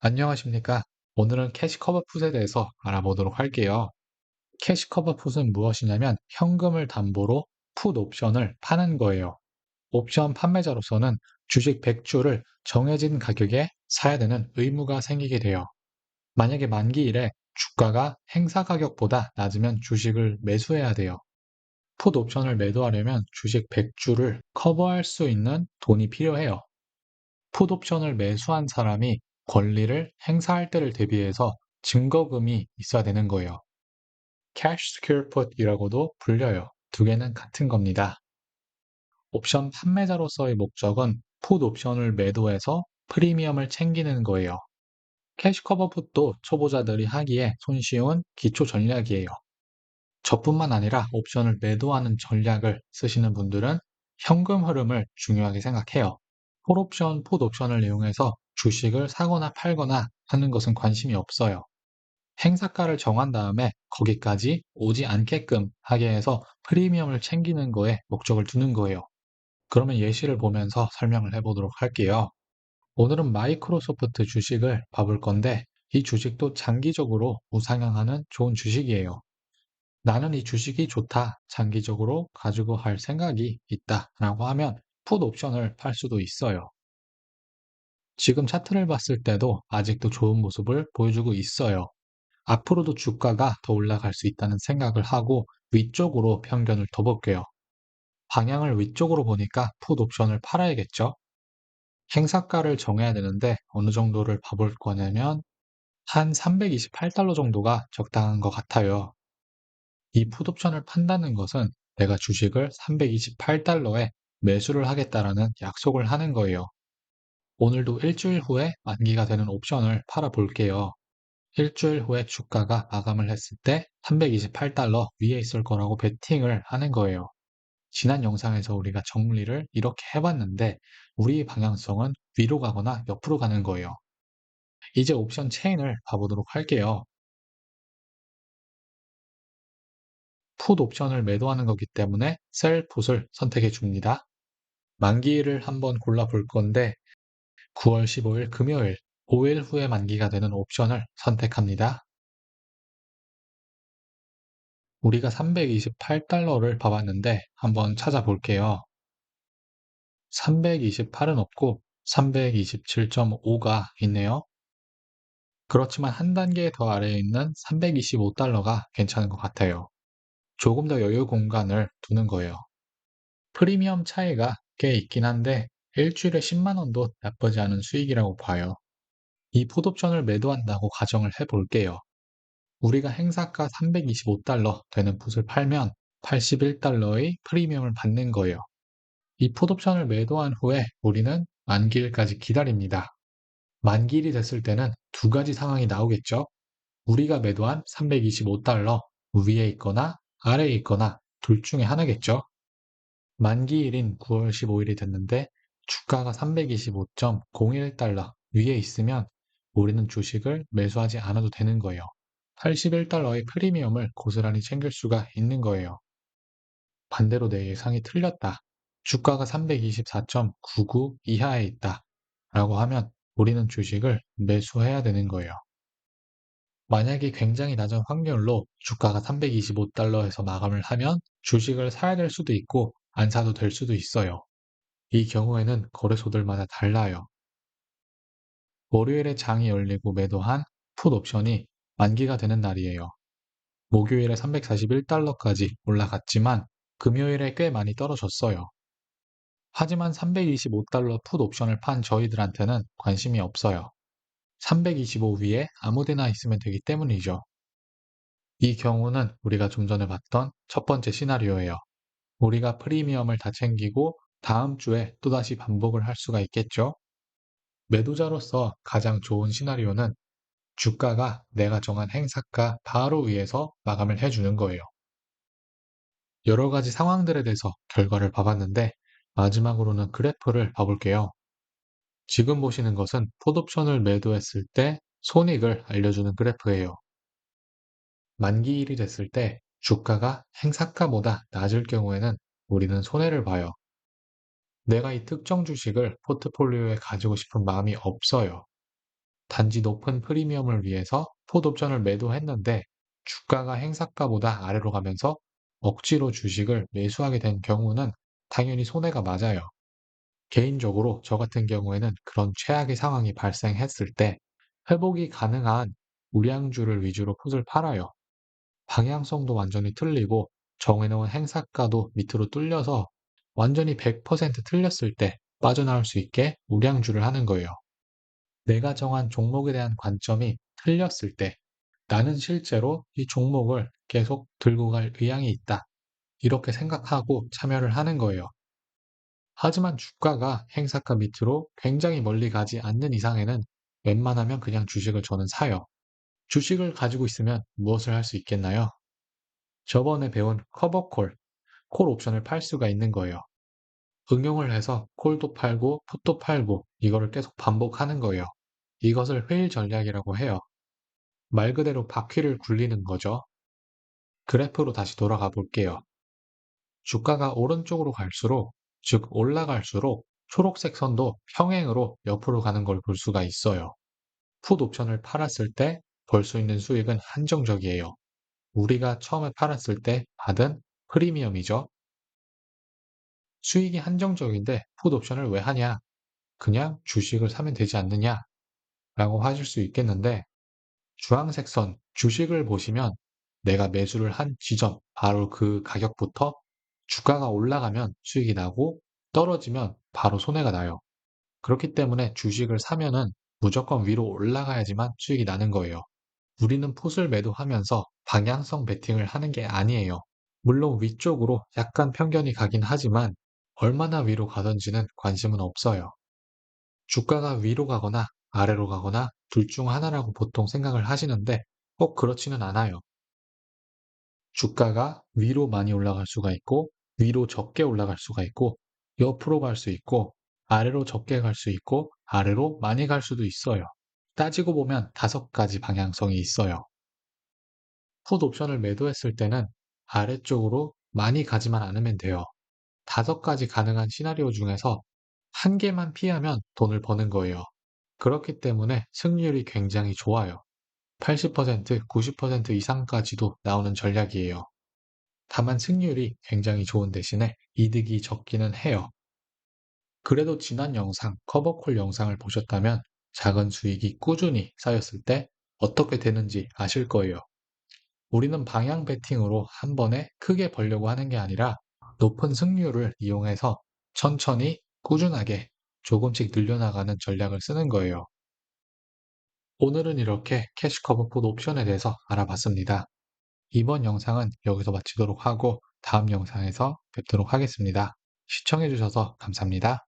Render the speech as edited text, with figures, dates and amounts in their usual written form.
안녕하십니까? 오늘은 캐시 커버 풋에 대해서 알아보도록 할게요. 캐시 커버 풋은 무엇이냐면 현금을 담보로 풋 옵션을 파는 거예요. 옵션 판매자로서는 주식 100주를 정해진 가격에 사야 되는 의무가 생기게 돼요. 만약에 만기일에 주가가 행사 가격보다 낮으면 주식을 매수해야 돼요. 풋 옵션을 매도하려면 주식 100주를 커버할 수 있는 돈이 필요해요. 풋 옵션을 매수한 사람이 권리를 행사할 때를 대비해서 증거금이 있어야 되는 거예요. Cash Secure Put이라고도 불려요. 두 개는 같은 겁니다. 옵션 판매자로서의 목적은 풋 옵션을 매도해서 프리미엄을 챙기는 거예요. 캐시 커버 풋도 초보자들이 하기에 손쉬운 기초 전략이에요. 저뿐만 아니라 옵션을 매도하는 전략을 쓰시는 분들은 현금 흐름을 중요하게 생각해요. 콜옵션, 풋옵션을 이용해서 주식을 사거나 팔거나 하는 것은 관심이 없어요. 행사가를 정한 다음에 거기까지 오지 않게끔 하게 해서 프리미엄을 챙기는 거에 목적을 두는 거예요. 그러면 예시를 보면서 설명을 해보도록 할게요. 오늘은 마이크로소프트 주식을 봐볼 건데 이 주식도 장기적으로 우상향하는 좋은 주식이에요. 나는 이 주식이 좋다, 장기적으로 가지고 갈 생각이 있다 라고 하면 풋 옵션을 팔 수도 있어요. 지금 차트를 봤을 때도 아직도 좋은 모습을 보여주고 있어요. 앞으로도 주가가 더 올라갈 수 있다는 생각을 하고 위쪽으로 편견을 더 볼게요. 방향을 위쪽으로 보니까 풋 옵션을 팔아야겠죠? 행사가를 정해야 되는데 어느 정도를 봐볼 거냐면 한 328달러 정도가 적당한 것 같아요. 이 풋 옵션을 판다는 것은 내가 주식을 328달러에 매수를 하겠다라는 약속을 하는 거예요. 오늘도 일주일 후에 만기가 되는 옵션을 팔아 볼게요. 일주일 후에 주가가 마감을 했을 때 328달러 위에 있을 거라고 베팅을 하는 거예요. 지난 영상에서 우리가 정리를 이렇게 해봤는데 우리 방향성은 위로 가거나 옆으로 가는 거예요. 이제 옵션 체인을 봐보도록 할게요. 풋 옵션을 매도하는 거기 때문에 셀 풋을 선택해 줍니다. 만기일을 한번 골라 볼 건데 9월 15일 금요일 5일 후에 만기가 되는 옵션을 선택합니다. 우리가 328달러를 봐봤는데 한번 찾아볼게요. 328은 없고 327.5가 있네요. 그렇지만 한 단계 더 아래에 있는 325달러가 괜찮은 것 같아요. 조금 더 여유 공간을 두는 거예요. 프리미엄 차이가 꽤 있긴 한데 일주일에 10만 원도 나쁘지 않은 수익이라고 봐요. 이 풋옵션을 매도한다고 가정을 해볼게요. 우리가 행사가 325달러 되는 풋을 팔면 81달러의 프리미엄을 받는 거예요. 이 풋옵션을 매도한 후에 우리는 만기일까지 기다립니다. 만기일이 됐을 때는 두 가지 상황이 나오겠죠. 우리가 매도한 325달러 위에 있거나 아래에 있거나 둘 중에 하나겠죠. 만기일인 9월 15일이 됐는데 주가가 325.01달러 위에 있으면 우리는 주식을 매수하지 않아도 되는 거예요. 81달러의 프리미엄을 고스란히 챙길 수가 있는 거예요. 반대로 내 예상이 틀렸다. 주가가 324.99 이하에 있다. 라고 하면 우리는 주식을 매수해야 되는 거예요. 만약에 굉장히 낮은 확률로 주가가 325달러에서 마감을 하면 주식을 사야 될 수도 있고 안 사도 될 수도 있어요. 이 경우에는 거래소들마다 달라요. 월요일에 장이 열리고 매도한 풋 옵션이 만기가 되는 날이에요. 목요일에 341달러까지 올라갔지만 금요일에 꽤 많이 떨어졌어요. 하지만 325달러 풋 옵션을 판 저희들한테는 관심이 없어요. 325 위에 아무데나 있으면 되기 때문이죠. 이 경우는 우리가 좀 전에 봤던 첫 번째 시나리오예요. 우리가 프리미엄을 다 챙기고 다음 주에 또다시 반복을 할 수가 있겠죠. 매도자로서 가장 좋은 시나리오는 주가가 내가 정한 행사가 바로 위에서 마감을 해주는 거예요. 여러 가지 상황들에 대해서 결과를 봐봤는데 마지막으로는 그래프를 봐볼게요. 지금 보시는 것은 풋옵션을 매도했을 때 손익을 알려주는 그래프예요. 만기일이 됐을 때 주가가 행사가보다 낮을 경우에는 우리는 손해를 봐요. 내가 이 특정 주식을 포트폴리오에 가지고 싶은 마음이 없어요. 단지 높은 프리미엄을 위해서 풋 옵션을 매도했는데 주가가 행사가보다 아래로 가면서 억지로 주식을 매수하게 된 경우는 당연히 손해가 맞아요. 개인적으로 저 같은 경우에는 그런 최악의 상황이 발생했을 때 회복이 가능한 우량주를 위주로 풋을 팔아요. 방향성도 완전히 틀리고 정해놓은 행사가도 밑으로 뚫려서 완전히 100% 틀렸을 때 빠져나올 수 있게 우량주를 하는 거예요. 내가 정한 종목에 대한 관점이 틀렸을 때 나는 실제로 이 종목을 계속 들고 갈 의향이 있다. 이렇게 생각하고 참여를 하는 거예요. 하지만 주가가 행사가 밑으로 굉장히 멀리 가지 않는 이상에는 웬만하면 그냥 주식을 저는 사요. 주식을 가지고 있으면 무엇을 할 수 있겠나요? 저번에 배운 커버콜, 콜 옵션을 팔 수가 있는 거예요. 응용을 해서 콜도 팔고 풋도 팔고 이거를 계속 반복하는 거예요. 이것을 회일 전략이라고 해요. 말 그대로 바퀴를 굴리는 거죠. 그래프로 다시 돌아가 볼게요. 주가가 오른쪽으로 갈수록, 즉 올라갈수록 초록색 선도 평행으로 옆으로 가는 걸 볼 수가 있어요. 풋 옵션을 팔았을 때 벌 수 있는 수익은 한정적이에요. 우리가 처음에 팔았을 때 받은 프리미엄이죠. 수익이 한정적인데 풋 옵션을 왜 하냐? 그냥 주식을 사면 되지 않느냐? 라고 하실 수 있겠는데 주황색 선 주식을 보시면 내가 매수를 한 지점, 바로 그 가격부터 주가가 올라가면 수익이 나고 떨어지면 바로 손해가 나요. 그렇기 때문에 주식을 사면은 무조건 위로 올라가야지만 수익이 나는 거예요. 우리는 풋을 매도하면서 방향성 베팅을 하는 게 아니에요. 물론 위쪽으로 약간 편견이 가긴 하지만 얼마나 위로 가든지는 관심은 없어요. 주가가 위로 가거나 아래로 가거나 둘 중 하나라고 보통 생각을 하시는데 꼭 그렇지는 않아요. 주가가 위로 많이 올라갈 수가 있고 위로 적게 올라갈 수가 있고 옆으로 갈 수 있고 아래로 적게 갈 수 있고 아래로 많이 갈 수도 있어요. 따지고 보면 5가지 방향성이 있어요. 풋 옵션을 매도했을 때는 아래쪽으로 많이 가지만 않으면 돼요. 5가지 가능한 시나리오 중에서 한 개만 피하면 돈을 버는 거예요. 그렇기 때문에 승률이 굉장히 좋아요. 80%, 90% 이상까지도 나오는 전략이에요. 다만 승률이 굉장히 좋은 대신에 이득이 적기는 해요. 그래도 지난 영상, 커버콜 영상을 보셨다면 작은 수익이 꾸준히 쌓였을 때 어떻게 되는지 아실 거예요. 우리는 방향 베팅으로 한 번에 크게 벌려고 하는 게 아니라 높은 승률을 이용해서 천천히 꾸준하게 조금씩 늘려나가는 전략을 쓰는 거예요. 오늘은 이렇게 캐시커버 풋 옵션에 대해서 알아봤습니다. 이번 영상은 여기서 마치도록 하고 다음 영상에서 뵙도록 하겠습니다. 시청해주셔서 감사합니다.